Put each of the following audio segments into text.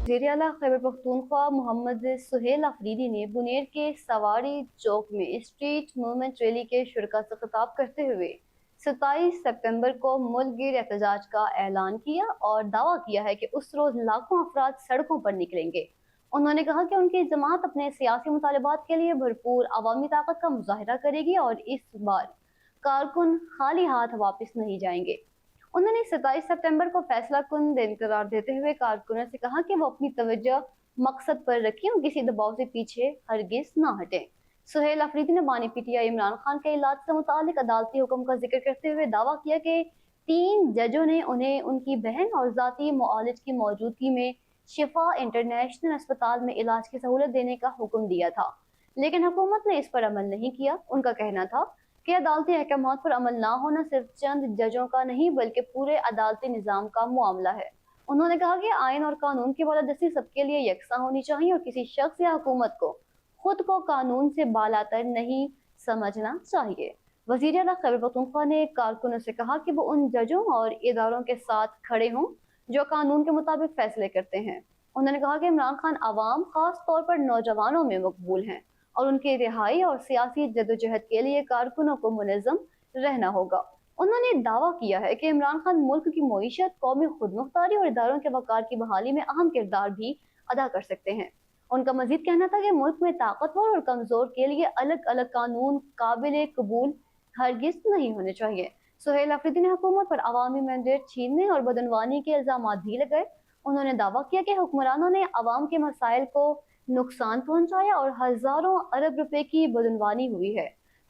वज़ीर आला खैबर पख्तूनख्वा मोहम्मद सुहेल अफरीदी ने बुनेर के सवारी चौक में स्ट्रीट मूवमेंट रैली के शुरका से खिताब करते हुए 27 सितंबर को मुल्क गिर एहतजाज का ऐलान किया और दावा किया है कि उस रोज लाखों अफराद सड़कों पर निकलेंगे। उन्होंने कहा कि उनकी जमात अपने सियासी मुतालबात के लिए भरपूर अवामी ताकत का मुजाहिरा करेगी और इस बार कारकुन खाली हाथ वापस नहीं जाएंगे। उन्होंने 27 सितंबर को फैसला कुन दिन करार देते हुए कारकुनों से कहा कि वो अपनी तवज्जो मकसद पर रखें और किसी दबाव से पीछे हरगिज ना हटें। सुहेल अफरीदी ने बानी पीटीआई इमरान खान के इलाज से मुतालिक अदालती हुक्म का जिक्र करते हुए दावा किया कि 3 जजों ने उन्हें उनकी बहन और जाती मुआलिज की मौजूदगी में शिफा इंटरनेशनल अस्पताल में इलाज की सहूलत देने का हुक्म दिया था, लेकिन हुकूमत ने इस पर अमल नहीं किया। उनका कहना था कि अदालती अहकामात पर अमल ना होना सिर्फ चंद जजों का नहीं बल्कि पूरे अदालती निज़ाम का मामला है। उन्होंने कहा कि आइन और कानून की बालादस्ती सबके लिए यकसा होनी चाहिए और किसी शख्स या हुकूमत को खुद को कानून से बालातर नहीं समझना चाहिए। वज़ीर आला खैबर पख्तूनख्वा ने कारकुनों से कहा कि वो उन जजों और इदारों के साथ खड़े हों जो कानून के मुताबिक फैसले करते हैं। उन्होंने कहा कि इमरान खान आवाम खास तौर पर नौजवानों में मकबूल हैं और उनकी रिहाई और सियासी जद्दोजहद के लिए कारकुनों को मुनज़्ज़म रहना होगा। उन्होंने दावा किया है कि इमरान खान मुल्क की मईशत, कौमी खुदमुख्तारी और इदारों के वक़ार की बहाली में अहम किरदार भी अदा कर सकते हैं। उनका मजीद कहना था कि मुल्क में ताकतवर और कमजोर के लिए अलग अलग कानून काबिल कबूल हरगिज नहीं होने चाहिए। सुहेल अफरीदी ने हुकूमत पर अवामी मैंडेट छीनने और बदनवानी के इल्जाम भी लगाए। उन्होंने दावा किया कि हुक्मरानों ने अवाम के मसाइल को नुकसान पहुंचाया और हजारों अरब रुपए की बदनवानी हुई है,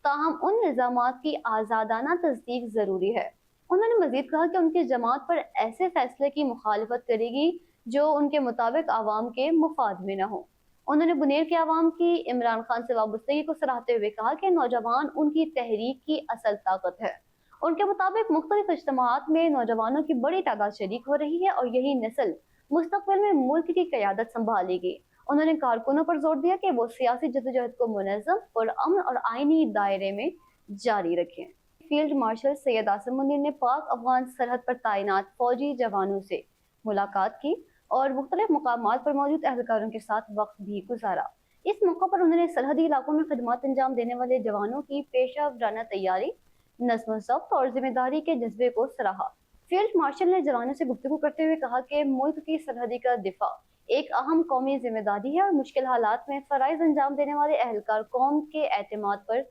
ताहम उन निजामात की आज़ादाना तस्दीक जरूरी है। उन्होंने मजीद कहा कि उनकी जमात पर ऐसे फैसले की मुखालफत करेगी जो उनके मुताबिक आवाम के मुफाद में न हो। उन्होंने बुनेर के आवाम की इमरान खान से वाबस्तगी को सराहते हुए कहा कि नौजवान उनकी तहरीक की असल ताकत है। उनके मुताबिक मुख्तलिफ इज्तिमाआत में नौजवानों की बड़ी तादाद शरीक हो रही है और यही नस्ल मुस्तकबिल में मुल्क की क़यादत संभालेगी। उन्होंने कारकुनों पर जोर दिया कि वो सियासी जद्दोजहद को मुनज़्ज़म और अमन और आईनी दायरे में जारी रखें। फील्ड मार्शल सैयद आसिम मुनीर ने पाक अफगान सरहद पर तैनात फौजी जवानों से मुलाकात की और मुख्तलिफ मकामात पर मौजूद एहलकारों के साथ वक्त भी गुजारा। इस मौका पर उन्होंने सरहदी इलाकों में खिदमत अंजाम देने वाले जवानों की पेशा वराना तैयारी, नज़्म ज़ब्त और जिम्मेदारी के जज्बे को सराहा। फील्ड मार्शल ने जवानों से गुफ्तगू करते हुए कहा कि मुल्क की सरहदी का दिफा एक अहम कौमी जिम्मेदारी है और मुश्किल हालात में फराइज अंजाम देने वाले एहलकार कौम के एतमाद पर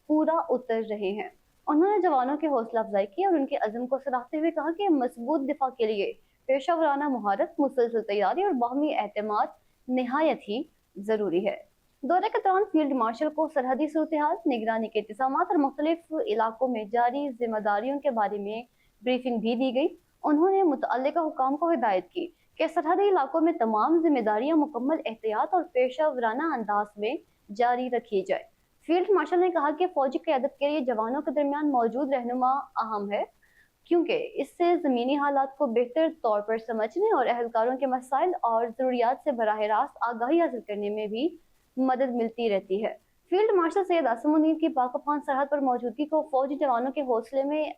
पूरा उतर रहे हैं। उन्होंने जवानों की हौसला अफजाई की और उनके अज़म को सराहते हुए कहा कि मजबूत दिफा के लिए पेशा वराना महारत, मुसलसल तैयारी और बाहमी एतमाद निहायत ही जरूरी है। दौरे के दौरान फील्ड मार्शल को सरहदी सूरत-ए-हाल, निगरानी के इंतजामात और मुख्तलिफ इलाकों में जारी जिम्मेदारियों के बारे में ब्रीफिंग भी दी गई। उन्होंने मुतअल्लिका हुकाम को हिदायत की कि सरहदी इलाकों में तमाम जिम्मेदारियां मुकम्मल एहतियात और पेशा वराना अंदाज में जारी रखी जाए। फील्ड मार्शल ने कहा कि फौजी क़यादत के लिए जवानों के दरमियान मौजूद रहनुमा अहम है, क्योंकि इससे ज़मीनी हालात को बेहतर तौर पर समझने और एहलकारों के मसाइल और ज़रूरियात से बराह रास्त आगाही हासिल करने में भी मदद मिलती रहती है। फील्ड मार्शल सैयद आसिम मुनीर की पाक अफगान सरहद पर मौजूदगी को फौजी जवानों के हौसले में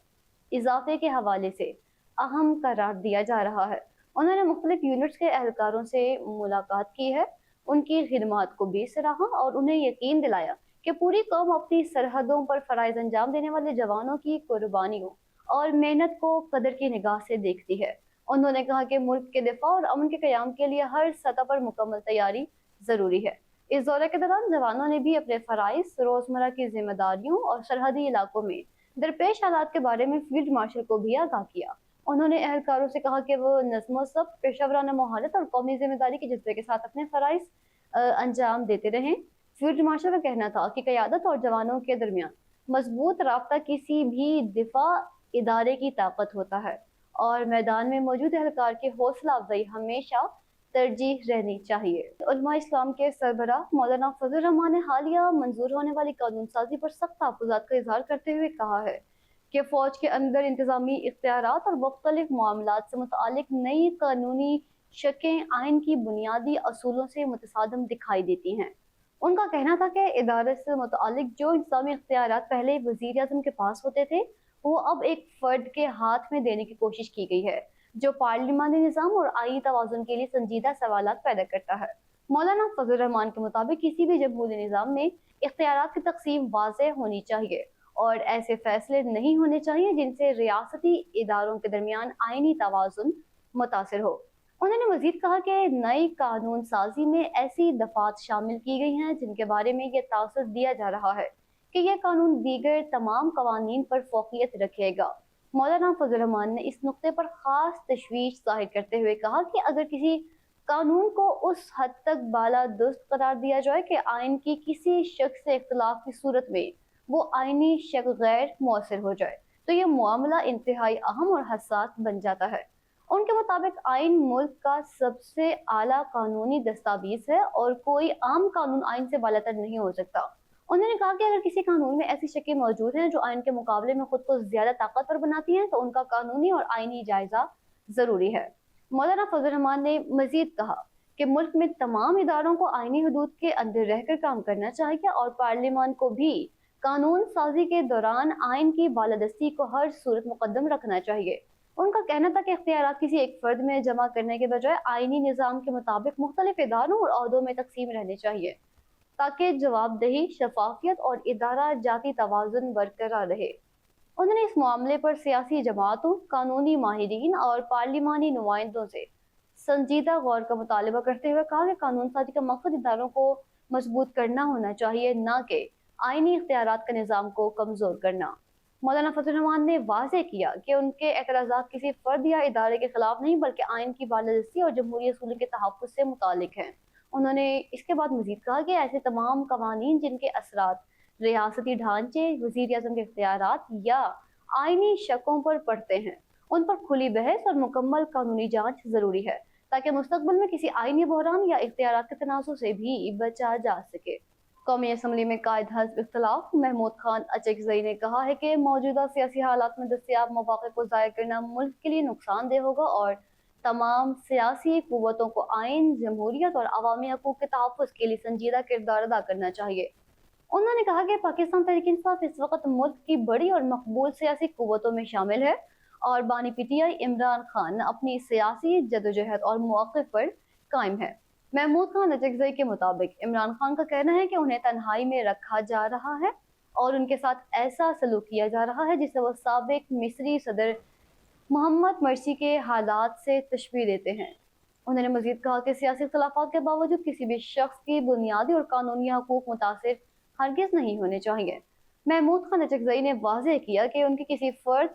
इजाफे के हवाले से अहम करार दिया जा रहा है। उन्होंने मुख्तलिफ यूनिट्स के एहलकारों से मुलाकात की है, उनकी खिदमात को भी सराहा और उन्हें यकीन दिलाया कि पूरी कौम अपनी सरहदों पर फराइज अंजाम देने वाले जवानों की कुर्बानियों और मेहनत को कदर की निगाह से देखती है। उन्होंने कहा कि मुल्क के दिफा और अमन के क़याम के लिए हर सतह पर मुकम्मल तैयारी जरूरी है। इस दौरे के दौरान जवानों ने भी अपने फराइज, रोजमर्रा की जिम्मेदारियों और सरहदी इलाकों में दरपेश हालात के बारे में फील्ड मार्शल को भी आगाह किया। उन्होंने एहलकारों से कहा कि वो नज़्म ज़ब्त, पेशा वराना महारत और कौमी जिम्मेदारी के जज्बे के साथ अपने फराइज अंजाम देते रहें। फील्ड मार्शल का कहना था कि क़यादत और जवानों के दरमियान मजबूत राब्ता किसी भी दिफा इदारे की ताकत होता है और मैदान में मौजूद एहलकार की हौसला अफजाई हमेशा तरजीह रहनी चाहिए। उलमा इस्लाम के सरबराह मौलाना फजल रहमान ने हालिया मंजूर होने वाली कानून साजी पर सख्त तहफ़्फ़ुज़ात का इजहार करते हुए कहा है कि फौज के अंदर इंतजामी इख्तियारात और मुख्तलिफ मामलात से मुतालिक नई कानूनी शकें आइन की बुनियादी असूलों से मुतसादम दिखाई देती हैं। उनका कहना था कि इदारे से मुतालिक जो इंतजामी इख्तियारात पहले वज़ीर आज़म के पास होते थे वो अब एक फर्द के हाथ में देने की कोशिश की गई है। जो पार्लिमानी निज़ाम और आईनी तवाज़ुन के लिए संजीदा सवालात पैदा करता है। मौलाना फजल रहमान के मुताबिक किसी भी जमहूरी निज़ाम में इख्तियारात की तकसीम वाज़ेह होनी चाहिए और ऐसे फैसले नहीं होने चाहिए जिनसे रियासती इदारों के दरमियान आईनी तवाज़ुन मुतासिर हो। उन्होंने मजीद कहा कि नई कानून साजी में ऐसी दफात शामिल की गई हैं जिनके बारे में यह तासुर दिया जा रहा है कि यह कानून दीगर तमाम कवानीन पर फौकियत रखेगा। मौलाना फजल रहमान ने इस नुक्ते पर खास तशवीश जाहिर करते हुए कहा कि अगर किसी कानून को उस हद तक बालादुस्त करार दिया जाए कि आइन की किसी शख्स से इख्तिलाफ की सूरत में वो आइनी शक गैर मौसर हो जाए तो यह मामला इंतहाई अहम और हसास बन जाता है। उनके मुताबिक आइन मुल्क का सबसे आला कानूनी दस्तावेज है और कोई आम कानून आइन से बालातर नहीं हो सकता। उन्होंने कहा कि अगर किसी कानून में ऐसी शक्लें मौजूद हैं जो आइन के मुकाबले में खुद को ज्यादा ताकतवर बनाती हैं तो उनका कानूनी और आइनी जायजा जरूरी है। मौलाना फजल रहमान ने मजीद कहा कि मुल्क में तमाम इदारों को आइनी हदूद के अंदर रहकर काम करना चाहिए और पार्लियामान को भी कानून साजी के दौरान आइन की बालादस्ती को हर सूरत मुकद्दम रखना चाहिए। उनका कहना था कि इख्तियारात किसी एक फर्द में जमा करने के बजाय आइनी निज़ाम के मुताबिक मुख्तलिफ इदारों और अहदों में तकसीम रहने चाहिए ताकि जवाबदेही, शफाफियत और इदारा जाती तवाज़ुन बरकरार रहे। उन्होंने इस मामले पर सियासी जमातों, कानूनी माहिरीन और पार्लिमानी नुमाइंदों से संजीदा गौर का मुतालबा करते हुए कहा कि कानून साजी का मकसद इदारों को मजबूत करना होना चाहिए, न कि आइनी इख्तियारात का निज़ाम को कमज़ोर करना। मौलाना फजल रहमान ने वाज़ेह किया कि उनके एतराज़ात किसी फर्द या इदारे के खिलाफ नहीं बल्कि आइन की बालादस्ती और जमहूरी असूल के तहफ़्फ़ुज़ से मुतालिक हैं। उन्होंने इसके बाद मजीद कहा कि ऐसे तमाम कवानीन जिनके असरात रियासती ढांचे, वज़ीर आज़म के इख्तियारात या आइनी शकों पर पड़ते हैं, उन पर खुली बहस और मुकम्मल कानूनी जाँच ज़रूरी है ताकि मुस्तक़बिल में किसी आइनी बहरान या इख्तियारात के तनाज़ुर से भी बचा जा सके। कौमी असम्बली में कायद हज़्ब इख्तिलाफ महमूद खान अचकज़ई ने कहा है कि मौजूदा सियासी हालात में दस्तयाब मौक़े को ज़ाया करना मुल्क के लिए नुकसानदेह होगा और तमाम सियासी क़ुव्वतों को आइन, जमहूरियत और अवामी हकूक़ के तहफ़्फ़ुज़ के लिए संजीदा किरदार अदा करना चाहिए। उन्होंने कहा कि पाकिस्तान तहरीक इंसाफ इस वक्त मुल्क की बड़ी और मकबूल सियासी क़ुव्वतों में शामिल है और बानी PTI इमरान खान अपनी सियासी जदोजहद और मौक़िफ़ पर कायम है। महमूद खान अचकज़ई के मुताबिक इमरान खान का कहना है कि उन्हें तन्हाई में रखा जा रहा है और उनके साथ ऐसा सलूक किया जा रहा है जिसे वो साबिक मिस्री सदर मोहम्मद मर्सी के हालात से तशबीह देते हैं। उन्होंने मजीद कहा कि सियासी इख्तिलाफ़ात के बावजूद किसी भी शख्स की बुनियादी और कानूनी हकूक़ मुतासिर हरगिज़ नहीं होने चाहिए। महमूद खान अचकज़ई ने वाज़ेह किया कि उनके किसी फर्द,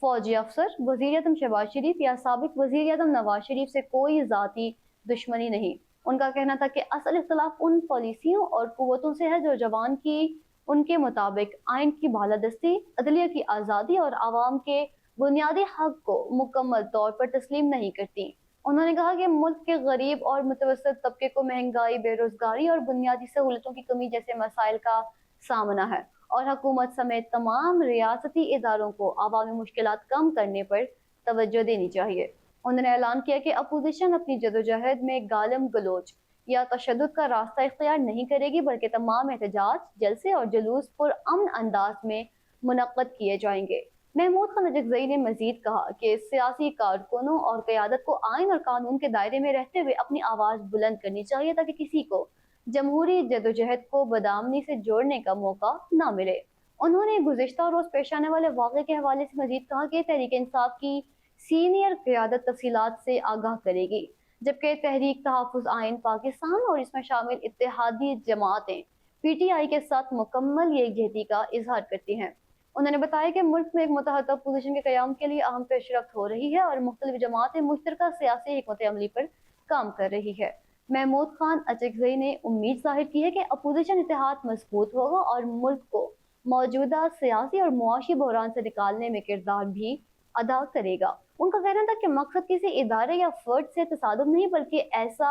फौजी अफसर, वज़ीर आज़म शहबाज शरीफ या साबिक वज़ीर आज़म नवाज शरीफ से कोई ज़ाती दुश्मनी नहीं। उनका कहना था कि असल इख्तिलाफ उन पॉलिसियों और कुव्वतों से है जो जवान की उनके मुताबिक आइन की बालादस्ती, अदलिया की आज़ादी और आवाम के बुनियादी हक को मुकम्मल तौर पर तस्लीम नहीं करती। उन्होंने कहा कि मुल्क के गरीब और मुतवस्सित तबके को महंगाई, बेरोजगारी और बुनियादी सहूलतों की कमी जैसे मसाइल का सामना है और हुकूमत समेत तमाम रियासती इदारों को आवामी मुश्किलात कम करने पर तवज्जो देनी चाहिए। उन्होंने ऐलान किया कि अपोजिशन अपनी जदोजहद में गालम गलोच या तशद्दुद का रास्ता इख्तियार नहीं करेगी बल्कि तमाम एहतजाज, जलसे और जुलूस पुरअमन अंदाज में मुनक्कद किए जाएंगे। महमूद खान अचकज़ई ने मजीद कहा कि सियासी कारकुनों और क़यादत को आइन और कानून के दायरे में रहते हुए अपनी आवाज़ बुलंद करनी चाहिए ताकि किसी को जमहूरी जदोजहद को बदामनी से जोड़ने का मौका न मिले। उन्होंने गुज़िश्ता रोज़ पेश आने वाले वाक़े के हवाले से मजीद कहा कि तहरीक इंसाफ की सीनियर क़यादत तफसीलात से आगाह करेगी, जबकि तहरीक तहफ़्फ़ुज़ आइन पाकिस्तान और इसमें शामिल इत्तेहादी जमातें PTI के साथ मुकम्मल यकजहती का इजहार करती हैं। उन्होंने बताया कि मुल्क में एक मुतहदा पोजीशन के क़याम के लिए अहम पेशरफ्त हो रही है और मुख्तलिफ जमातें मुश्तरका सियासी हिकमत अमली पर काम कर रही है। महमूद खान अचकज़ई ने उम्मीद जाहिर की है कि अपोजिशन इत्तेहाद मजबूत होगा और मुल्क को मौजूदा सियासी और मुआशी बहरान से निकालने में किरदार भी अदा करेगा। उनका कहना था कि मकसद किसी इदारे या फर्द से तसादुम नहीं बल्कि ऐसा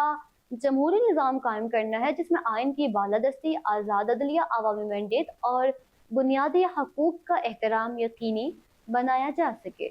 जमहूरी निज़ाम कायम करना है जिसमें आइन की बालादस्ती, आज़ाद अदलिया, अवामी मैंडेट और बुनियादी हकूक़ का एहतराम यकीनी बनाया जा सके।